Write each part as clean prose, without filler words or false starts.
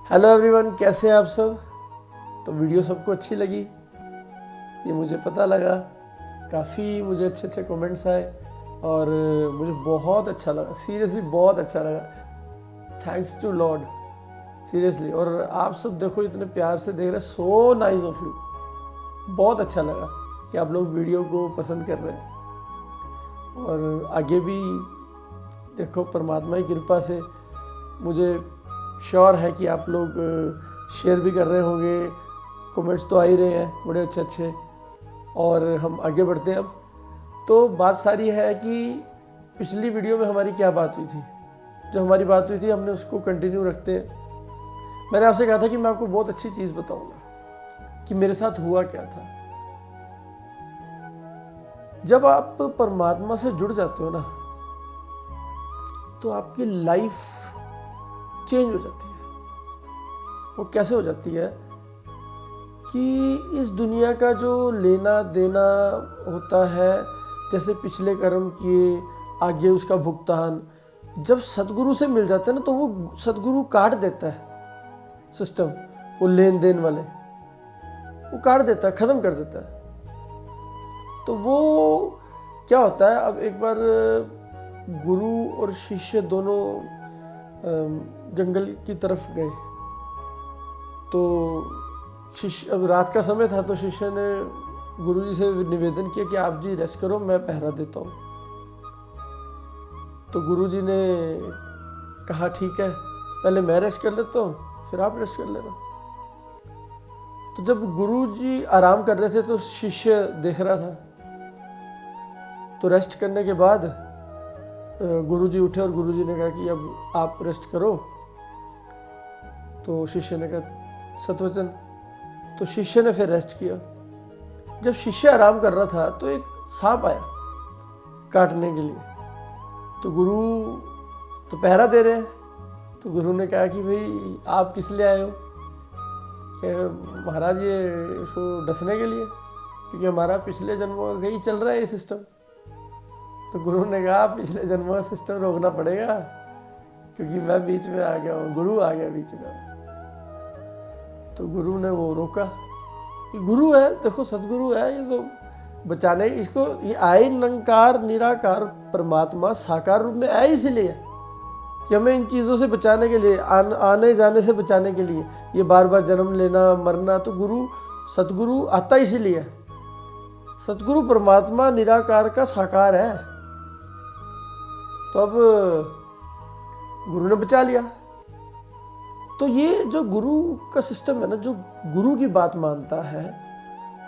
Hello everyone, कैसे हैं आप सब। तो वीडियो सबको अच्छी लगी, ये मुझे पता लगा। काफ़ी मुझे अच्छे अच्छे कमेंट्स आए और मुझे बहुत अच्छा लगा, सीरियसली बहुत अच्छा लगा। Thanks to Lord, seriously. और आप सब देखो इतने प्यार से देख रहे हैं, सो नाइस ऑफ यू। बहुत अच्छा लगा कि आप लोग वीडियो को पसंद कर रहे हैं और आगे भी देखो परमात्मा की कृपा से मुझे श्योर है कि आप लोग शेयर भी कर रहे होंगे, कमेंट्स तो आ ही रहे हैं बड़े अच्छे अच्छे, और हम आगे बढ़ते हैं। अब तो बात सारी है कि पिछली वीडियो में हमारी क्या बात हुई थी। जो हमारी बात हुई थी हमने उसको कंटिन्यू रखते हैं। मैंने आपसे कहा था कि मैं आपको बहुत अच्छी चीज़ बताऊंगा कि मेरे साथ हुआ क्या था। जब आप परमात्मा से जुड़ जाते हो ना, तो आपकी लाइफ चेंज हो जाती है। वो कैसे हो जाती है कि इस दुनिया का जो लेना देना होता है, जैसे पिछले कर्म किए आगे उसका भुगतान, जब सतगुरु से मिल जाता है ना, तो वो सतगुरु काट देता है सिस्टम, वो लेन देन वाले वो काट देता है, ख़त्म कर देता है। तो वो क्या होता है, अब एक बार गुरु और शिष्य दोनों जंगल की तरफ गए। तो शिष्य, अब रात का समय था, तो शिष्य ने गुरुजी से निवेदन किया कि आप जी रेस्ट करो, मैं पहरा देता हूँ। तो गुरुजी ने कहा ठीक है, पहले मैं रेस्ट कर लेता हूँ, फिर आप रेस्ट कर लेना। तो जब गुरुजी आराम कर रहे थे तो शिष्य देख रहा था। तो रेस्ट करने के बाद गुरुजी उठे और गुरुजी ने कहा कि अब आप रेस्ट करो। तो शिष्य ने कहा सतवचन। तो शिष्य ने फिर रेस्ट किया। जब शिष्य आराम कर रहा था तो एक सांप आया काटने के लिए। तो गुरु तो पहरा दे रहे हैं। तो गुरु ने कहा कि भाई आप किस लिए आए हो। कि महाराज ये इसको डसने के लिए, क्योंकि हमारा पिछले जन्मों का ही चल रहा है ये सिस्टम। तो गुरु ने कहा पिछले जन्मों का सिस्टम रोकना पड़ेगा, क्योंकि मैं बीच में आ गया हूँ, गुरु आ गया बीच में। तो गुरु ने वो रोका। ये गुरु है, देखो सतगुरु है, ये तो बचाने इसको, ये आए निरंकार निराकार परमात्मा साकार रूप में आए इसलिए कि हमें इन चीज़ों से बचाने के लिए, आने जाने से बचाने के लिए, ये बार बार जन्म लेना मरना। तो गुरु सतगुरु आता इसीलिए। सतगुरु परमात्मा निराकार का साकार है। तो अब गुरु ने बचा लिया। तो ये जो गुरु का सिस्टम है ना, जो गुरु की बात मानता है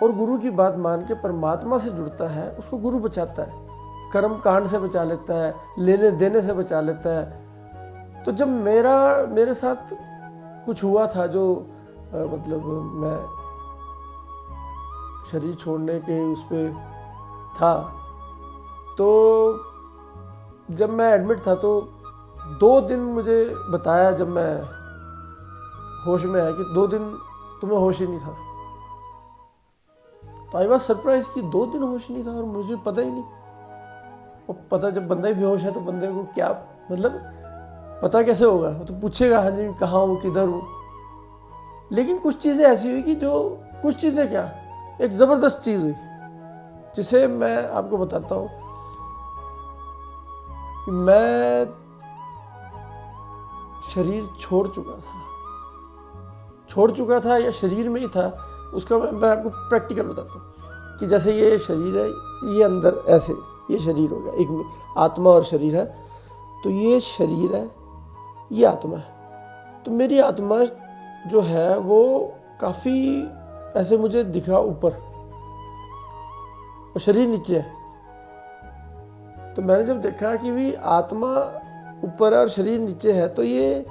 और गुरु की बात मान के परमात्मा से जुड़ता है, उसको गुरु बचाता है। कर्म कांड से बचा लेता है, लेने देने से बचा लेता है। तो जब मेरे साथ कुछ हुआ था, जो मतलब मैं शरीर छोड़ने के उस पर था, तो जब मैं एडमिट था तो 2 दिन मुझे बताया, जब मैं होश में आया, कि 2 दिन तुम्हें होश ही नहीं था। तो आई वॉज सरप्राइज कि 2 दिन होश नहीं था और मुझे पता ही नहीं। और पता, जब बंदा ही बेहोश है तो बंदे को क्या मतलब पता कैसे होगा। तो पूछेगा हाँ जी कहाँ हूँ, किधर हूँ। लेकिन कुछ चीज़ें ऐसी हुई कि जो, कुछ चीज़ें क्या, एक ज़बरदस्त चीज़ हुई जिसे मैं आपको बताता हूँ। कि मैं शरीर छोड़ चुका था या शरीर में ही था, उसका मैं आपको प्रैक्टिकल बताता हूँ। कि जैसे ये शरीर है, ये अंदर ऐसे ये शरीर हो गया, एक में आत्मा और शरीर है। तो ये शरीर है, ये आत्मा है। तो मेरी आत्मा जो है वो काफ़ी ऐसे मुझे दिखा ऊपर, और शरीर नीचे है। तो मैंने जब देखा कि भी आत्मा ऊपर है और शरीर नीचे है, तो ये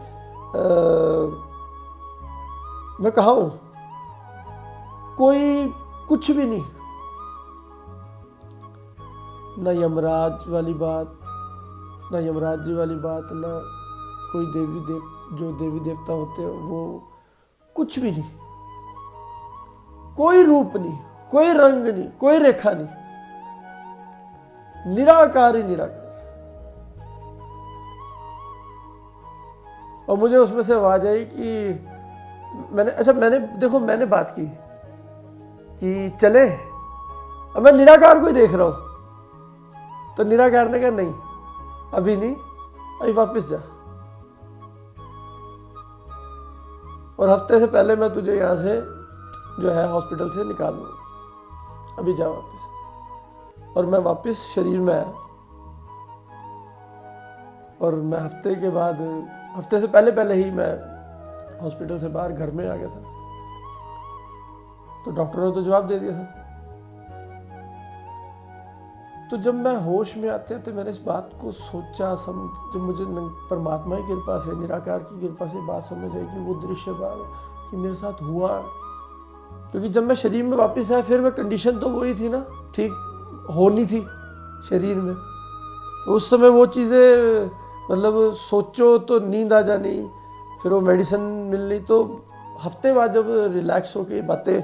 मैं कहाँ हूँ, कोई कुछ भी नहीं। ना यमराज वाली बात, ना यमराज जी वाली बात, ना कोई जो देवी देवता होते हैं वो, कुछ भी नहीं। कोई रूप नहीं, कोई रंग नहीं, कोई रेखा नहीं, निराकार ही निराकार। और मुझे उसमें से आवाज आई कि मैंने बात की कि चले, अब मैं निराकार को ही देख रहा हूं, तो निराकार ने कहा नहीं अभी नहीं, अभी वापस जा, और हफ्ते से पहले मैं तुझे यहां से जो है हॉस्पिटल से निकाल लूंगा, अभी जा वापस। और मैं वापस शरीर में आया, और मैं हफ्ते से पहले ही मैं हॉस्पिटल से बाहर घर में आ गया था। तो डॉक्टरों ने तो जवाब दे दिया था। तो जब मैं होश में आते थे मैंने इस बात को सोचा, जब मुझे परमात्मा की कृपा से, निराकार की कृपा से बात समझ आई कि वो दृश्य कि मेरे साथ हुआ, क्योंकि जब मैं शरीर में वापस आया फिर मैं कंडीशन तो वही थी ना, ठीक होनी थी शरीर में। तो उस समय वो चीज़ें मतलब सोचो तो नींद आ जानी, फिर वो मेडिसिन मिलनी। तो हफ्ते बाद जब रिलैक्स होके ये बातें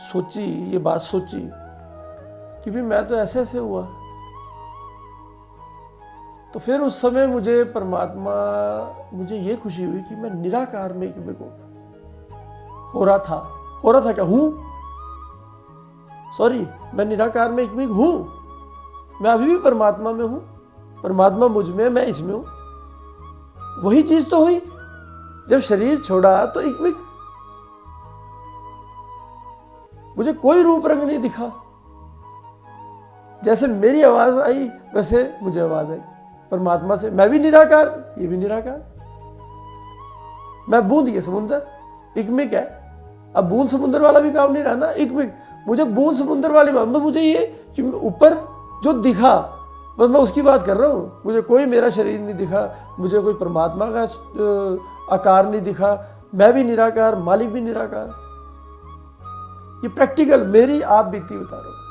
सोची, ये बात सोची कि भी मैं तो ऐसे ऐसे हुआ, तो फिर उस समय मुझे मुझे ये खुशी हुई कि मैं निराकार में हो रहा था क्या हूं, सॉरी, मैं निराकार में एक हूं, मैं अभी भी परमात्मा में हूं, परमात्मा मुझ में, मैं इसमें हूं। वही चीज तो हुई जब शरीर छोड़ा, तो एक मुझे कोई रूप रंग नहीं दिखा, जैसे मेरी आवाज आई वैसे मुझे आवाज आई परमात्मा से। मैं भी निराकार, ये भी निराकार, मैं बूंद, ये समुंदर, इकमिक है। अब बूंद समुंदर वाला भी काम नहीं रहा ना, इकमिक, मुझे बूंद समुंदर वाली बात, मुझे ये कि ऊपर जो दिखा बस मैं उसकी बात कर रहा हूँ। मुझे कोई मेरा शरीर नहीं दिखा, मुझे कोई परमात्मा का आकार नहीं दिखा, मैं भी निराकार, मालिक भी निराकार। ये प्रैक्टिकल मेरी आप बीती बता रहा हूं।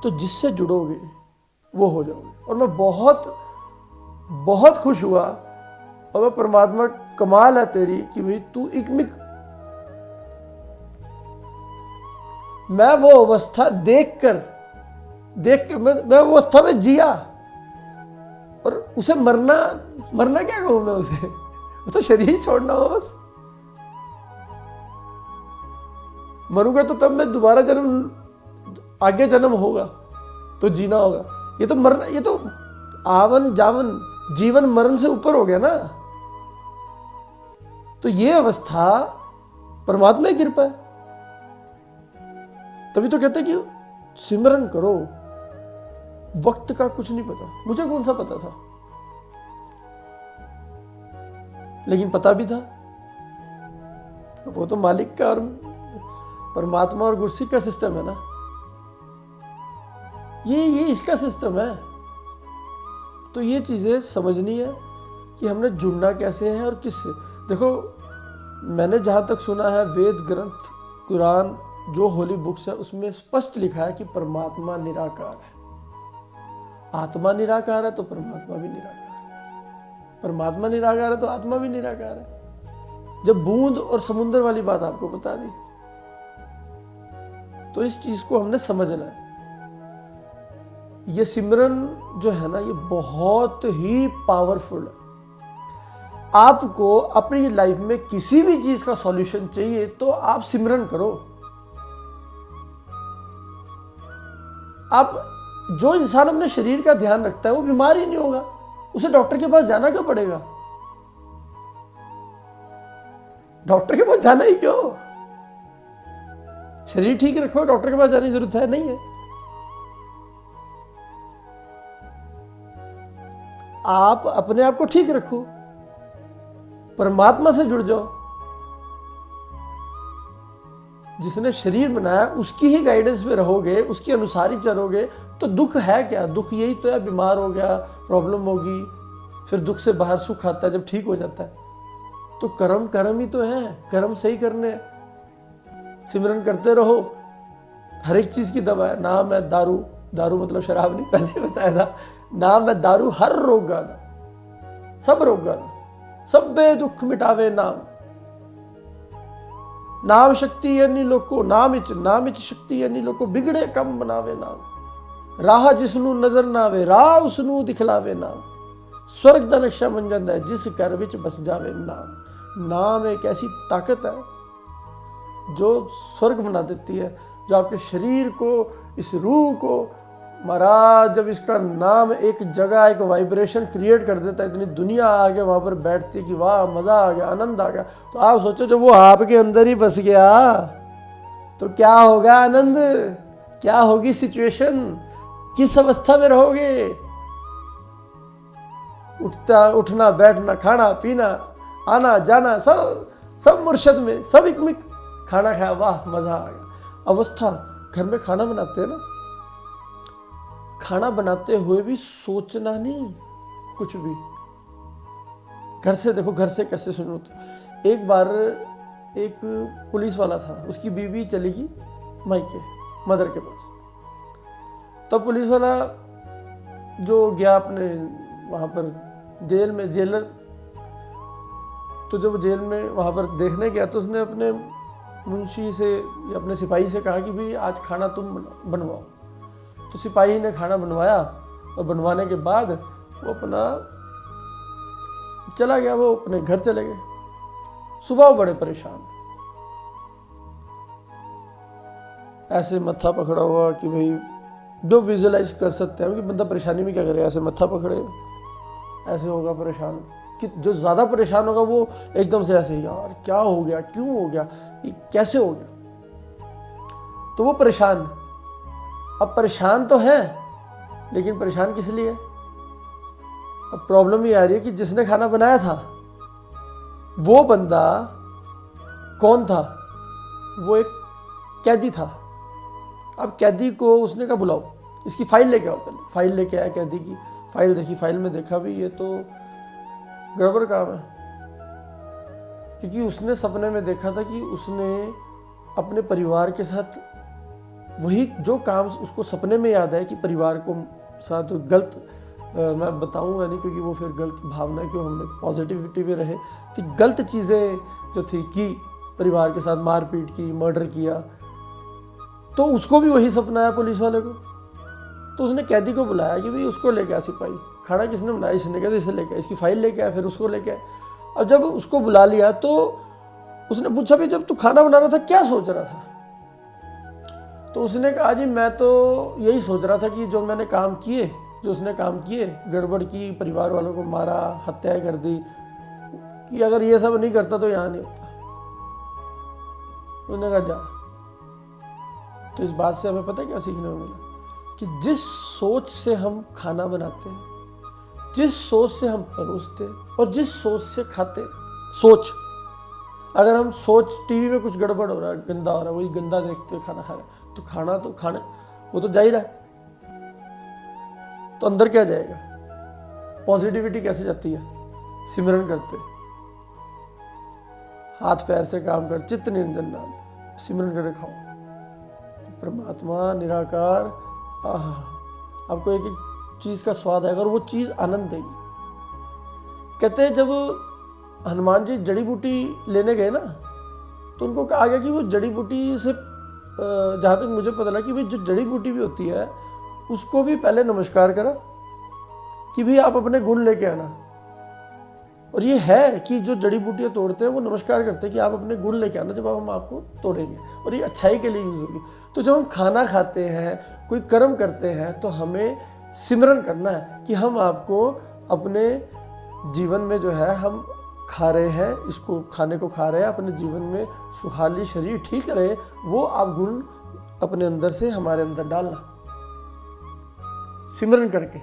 तो जिससे जुड़ोगे वो हो जाओगे। और मैं बहुत बहुत खुश हुआ, और मैं परमात्मा कमाल है तेरी कि भाई तू इकमिक, मैं वो अवस्था देख कर मैं वो अवस्था में जिया, और उसे मरना क्या कहूं मैं उसे, वो तो शरीर छोड़ना हो बस। मरूंगा तो तब मैं दोबारा आगे जन्म होगा तो जीना होगा। ये तो मरना, ये तो आवन जावन, जीवन मरण से ऊपर हो गया ना। तो ये अवस्था परमात्मा की कृपा है। तभी तो कहते कि सिमरन करो, वक्त का कुछ नहीं पता। मुझे कौन सा पता था, लेकिन पता भी था। वो तो मालिक का और परमात्मा और गुरसिक का सिस्टम है ना, ये इसका सिस्टम है। तो ये चीजें समझनी है कि हमने जुड़ना कैसे है और किससे। देखो, मैंने जहां तक सुना है, वेद ग्रंथ, कुरान, जो होली बुक्स है, उसमें स्पष्ट लिखा है कि परमात्मा निराकार है। आत्मा निराकार है तो परमात्मा भी निराकार है, परमात्मा निराकार है तो आत्मा भी निराकार है। जब बूंद और समुद्र वाली बात आपको बता दी, तो इस चीज को हमने समझना है। ये सिमरन जो है ना, ये बहुत ही पावरफुल है। आपको अपनी लाइफ में किसी भी चीज का सॉल्यूशन चाहिए तो आप सिमरन करो। आप, जो इंसान अपने शरीर का ध्यान रखता है वो बीमार ही नहीं होगा, उसे डॉक्टर के पास जाना क्यों पड़ेगा? डॉक्टर के पास जाना ही क्यों? शरीर ठीक रखो, डॉक्टर के पास जाने की जरूरत है नहीं है। आप अपने आप को ठीक रखो, परमात्मा से जुड़ जाओ। जिसने शरीर बनाया उसकी ही गाइडेंस में रहोगे, उसके अनुसार ही चलोगे, तो दुख है क्या? दुख यही तो है, बीमार हो गया, प्रॉब्लम होगी, फिर दुख से बाहर सुख आता है जब ठीक हो जाता है। तो कर्म ही तो है, कर्म सही करने, सिमरन करते रहो। हर एक चीज की दवा है। नाम है दारू, दारू मतलब शराब नहीं, पहले बताया था। नाम है दारू हर रोग गाना, सब रोग गाना, सब्बे दुख मिटावे नाम। नाम शक्ति यानी लोको, नाम इच शक्ति यानी लोको, बिगड़े कम बनावे नाम। राह जिसनू नजर ना आवे, राह उसनू दिखलावे नाम। स्वर्ग दा नक्शा बन जाता है जिस घर विच बस जावे नाम। नाम एक ऐसी ताकत है जो स्वर्ग बना देती है, जो आपके शरीर को, इस रूह को, महाराज जब इसका नाम एक जगह एक वाइब्रेशन क्रिएट कर देता है, इतनी दुनिया आके वहाँ पर बैठती कि वाह मज़ा आ गया, आनंद आ गया। तो आप सोचो जब वो आपके अंदर ही बस गया तो क्या होगा आनंद, क्या होगी सिचुएशन, किस अवस्था में रहोगे। उठना बैठना खाना पीना आना जाना सब मुर्शद में, सब एक में, खाना खाया वाह मज़ा आ गया। अवस्था, घर में खाना बनाते हैं ना, खाना बनाते हुए भी सोचना नहीं कुछ भी। घर से देखो, घर से कैसे सुनो। तो एक बार एक पुलिस वाला था, उसकी बीवी चली गई मायके मदर के पास। तब पुलिस वाला जो गया अपने वहाँ पर जेल में, जेलर, तो जब जेल में वहाँ पर देखने गया तो उसने अपने मुंशी से या अपने सिपाही से कहा कि भाई आज खाना तुम बनवाओ। तो सिपाही ने खाना बनवाया और बनवाने के बाद वो अपना चला गया, वो अपने घर चले गए। सुबह वो बड़े परेशान, ऐसे मत्था पकड़ा हुआ कि भाई जो विजुअलाइज कर सकते हैं कि बंदा परेशानी में क्या करे, ऐसे मत्था पकड़े ऐसे होगा परेशान। कि जो ज़्यादा परेशान होगा वो एकदम से ऐसे यार क्या हो गया, क्यों हो गया, ये कैसे हो गया। तो वो परेशान, अब परेशान तो है लेकिन परेशान किस लिए। अब प्रॉब्लम ये आ रही है कि जिसने खाना बनाया था वो बंदा कौन था, वो एक कैदी था। अब कैदी को उसने कहा बुलाओ, इसकी फाइल लेके आओ। पहले फाइल लेके आया, कैदी की फाइल देखी, फाइल में देखा भी ये तो गड़बड़ काम है। क्योंकि उसने सपने में देखा था कि उसने अपने परिवार के साथ वही जो काम उसको सपने में याद है कि परिवार को साथ गलत, मैं बताऊंगा नहीं क्योंकि वो फिर गलत भावना है, क्यों हमने पॉजिटिविटी में रहे, तो गलत चीज़ें जो थी कि परिवार के साथ मारपीट की, मर्डर किया, तो उसको भी वही सपना है पुलिस वाले को। तो उसने कैदी को बुलाया कि भाई उसको लेके आ सिपाही, खाना किसने बनाया, इसने कहा इसे लेके, इसकी फाइल लेके आया, फिर उसको लेके आया। अब जब उसको बुला लिया तो उसने पूछा भी जब तू खाना बना रहा था क्या सोच रहा था। तो उसने कहा जी मैं तो यही सोच रहा था कि जो मैंने काम किए, जो उसने काम किए, गड़बड़ की, परिवार वालों को मारा, हत्याएं कर दी, कि अगर ये सब नहीं करता तो यहाँ नहीं होता। उसने कहा जा। तो इस बात से हमें पता है क्या सीखने को मिला कि जिस सोच से हम खाना बनाते हैं, जिस सोच से हम परोसते और जिस सोच से खाते, सोच, अगर हम सोच टीवी में कुछ गड़बड़ हो रहा है, गंदा हो रहा है, वही गंदा देखते हुए खाना खा रहे हैं, तो खाना तो खाने वो तो जा ही रहा है, तो अंदर क्या जाएगा। पॉजिटिविटी कैसे जाती है, सिमरन करते, हाथ पैर से काम कर, चित्त निरंजन नाम, सिमरन करके खाओ, परमात्मा निराकार, आपको एक एक चीज का स्वाद आएगा और वो चीज आनंद देगी। कहते हैं जब हनुमान जी जड़ी बूटी लेने गए ना, तो उनको कहा गया कि वो जड़ी बूटी से, जहाँ तक मुझे पता लगा कि भाई जो जड़ी बूटी भी होती है उसको भी पहले नमस्कार करा कि भाई आप अपने गुण लेके आना। और ये है कि जो जड़ी बूटियाँ तोड़ते हैं वो नमस्कार करते हैं कि आप अपने गुण लेके आना, जब हम आपको तोड़ेंगे, और ये अच्छाई के लिए यूज़ होगी। तो जब हम खाना खाते हैं, कोई कर्म करते हैं, तो हमें सिमरन करना है कि हम आपको अपने जीवन में जो है हम खा रहे हैं, इसको खाने को खा रहे हैं, अपने जीवन में सुहाली शरीर ठीक रहे, वो आप गुण अपने अंदर से हमारे अंदर डालना सिमरन करके।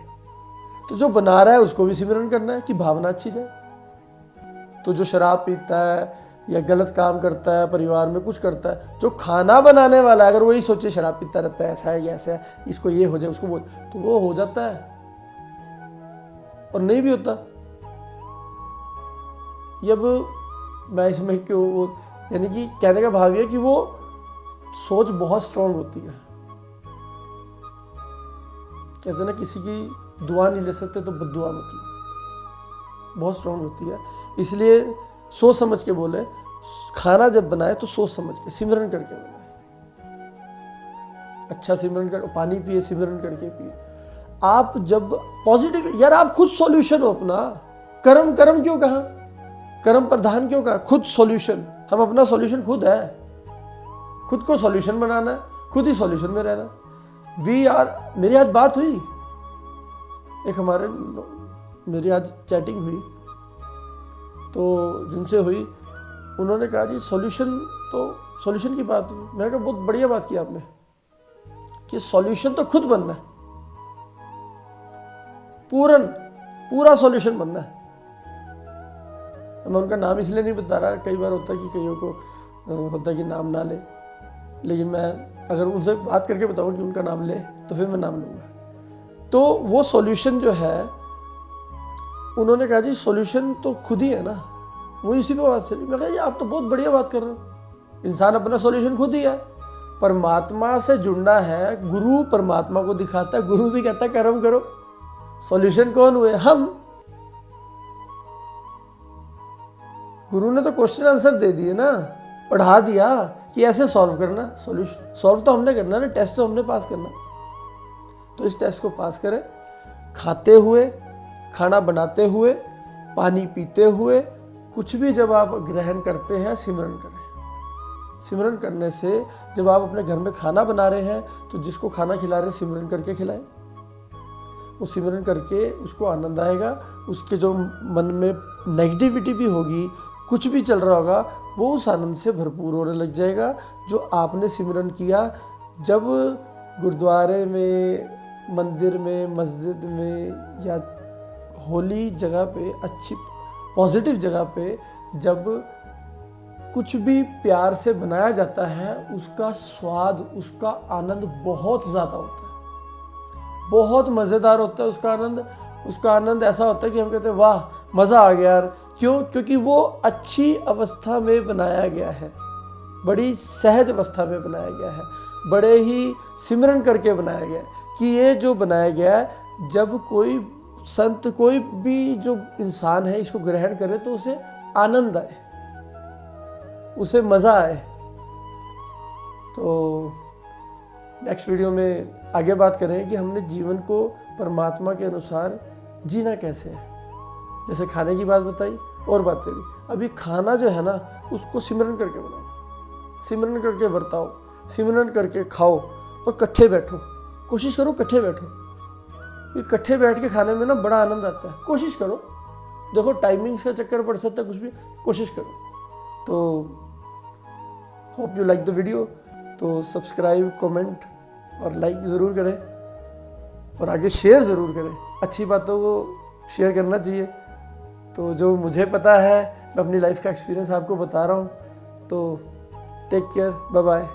तो जो बना रहा है उसको भी सिमरन करना है कि भावना अच्छी जाए। तो जो शराब पीता है या गलत काम करता है, परिवार में कुछ करता है, जो खाना बनाने वाला है अगर वही सोचे शराब पीता रहता है, ऐसा है या ऐसा है, इसको ये हो जाए, उसको वो, तो वो हो जाता है और नहीं भी होता। अब मैं इसमें क्यों, यानी कि कहने का भाव है कि वो सोच बहुत स्ट्रांग होती है। कहते हैं ना किसी की दुआ नहीं ले सकते तो बद्दुआ मत लो, बहुत स्ट्रांग होती है। इसलिए सोच समझ के बोले, खाना जब बनाए तो सोच समझ के, सिमरन करके बनाए, अच्छा सिमरन कर, पानी पिए सिमरन करके पिए। आप जब पॉजिटिव, यार आप खुद सॉल्यूशन हो अपना। कर्म कर्म क्यों कहा, कर्म प्रधान क्यों कहा? खुद सॉल्यूशन, हम अपना सॉल्यूशन खुद है, खुद को सॉल्यूशन बनाना है, खुद ही सॉल्यूशन में रहना। वी आर, मेरी आज बात हुई, एक मेरी आज चैटिंग हुई, तो जिनसे हुई उन्होंने कहा जी सॉल्यूशन की बात हुई। मैंने कहा बहुत बढ़िया बात की आपने कि सॉल्यूशन तो खुद बनना है, पूरा सॉल्यूशन बनना है। मैं उनका नाम इसलिए नहीं बता रहा, कई बार होता है कि कईयों को होता है कि नाम ना ले, लेकिन मैं अगर उनसे बात करके बताऊँ कि उनका नाम ले तो फिर मैं नाम लूँगा। तो वो सॉल्यूशन जो है, उन्होंने कहा जी सॉल्यूशन तो खुद ही है ना, वो इसी पे बात चली। मैं कहा जी आप तो बहुत बढ़िया बात कर रहे हो, इंसान अपना सॉल्यूशन खुद ही है। परमात्मा से जुड़ना है, गुरु परमात्मा को दिखाता है, गुरु भी कहता है कर्म करो। सॉल्यूशन कौन हुए? हम। गुरु ने तो क्वेश्चन आंसर दे दिए ना, पढ़ा दिया कि ऐसे सॉल्व करना। सॉल्यूशन सॉल्व तो हमने करना ना, टेस्ट तो हमने पास करना। तो इस टेस्ट को पास करें, खाते हुए, खाना बनाते हुए, पानी पीते हुए, कुछ भी जब आप ग्रहण करते हैं सिमरन करें। सिमरन करने से जब आप अपने घर में खाना बना रहे हैं तो जिसको खाना खिला रहे हैं सिमरन करके खिलाएं। वो सिमरन करके उसको आनंद आएगा, उसके जो मन में नेगेटिविटी भी होगी, कुछ भी चल रहा होगा, वो उस आनंद से भरपूर होने लग जाएगा जो आपने सिमरन किया। जब गुरुद्वारे में, मंदिर में, मस्जिद में या होली जगह पे, अच्छी पॉजिटिव जगह पे जब कुछ भी प्यार से बनाया जाता है, उसका स्वाद, उसका आनंद बहुत ज़्यादा होता है, बहुत मज़ेदार होता है उसका आनंद। उसका आनंद ऐसा होता है कि हम कहते हैं वाह मज़ा आ गया यार। क्यों? क्योंकि वो अच्छी अवस्था में बनाया गया है, बड़ी सहज अवस्था में बनाया गया है, बड़े ही सिमरन करके बनाया गया है कि ये जो बनाया गया है, जब कोई संत, कोई भी जो इंसान है इसको ग्रहण करे तो उसे आनंद आए, उसे मज़ा आए। तो नेक्स्ट वीडियो में आगे बात करें कि हमने जीवन को परमात्मा के अनुसार जीना कैसे है। जैसे खाने की बात बताई और बातें भी। अभी खाना जो है ना, उसको सिमरन करके बनाओ, सिमरन करके बरताओ, सिमरन करके खाओ और इकट्ठे बैठो। कोशिश करो इकट्ठे बैठो, इकट्ठे बैठ के खाने में ना बड़ा आनंद आता है। कोशिश करो, देखो टाइमिंग्स का चक्कर पड़ सकता है, कुछ भी कोशिश करो। तो hope you like the video. तो सब्सक्राइब, कमेंट और लाइक ज़रूर करें और आगे शेयर ज़रूर करें। अच्छी बातों को शेयर करना चाहिए। तो जो मुझे पता है, मैं अपनी लाइफ का एक्सपीरियंस आपको बता रहा हूँ। तो टेक केयर, बाय बाय।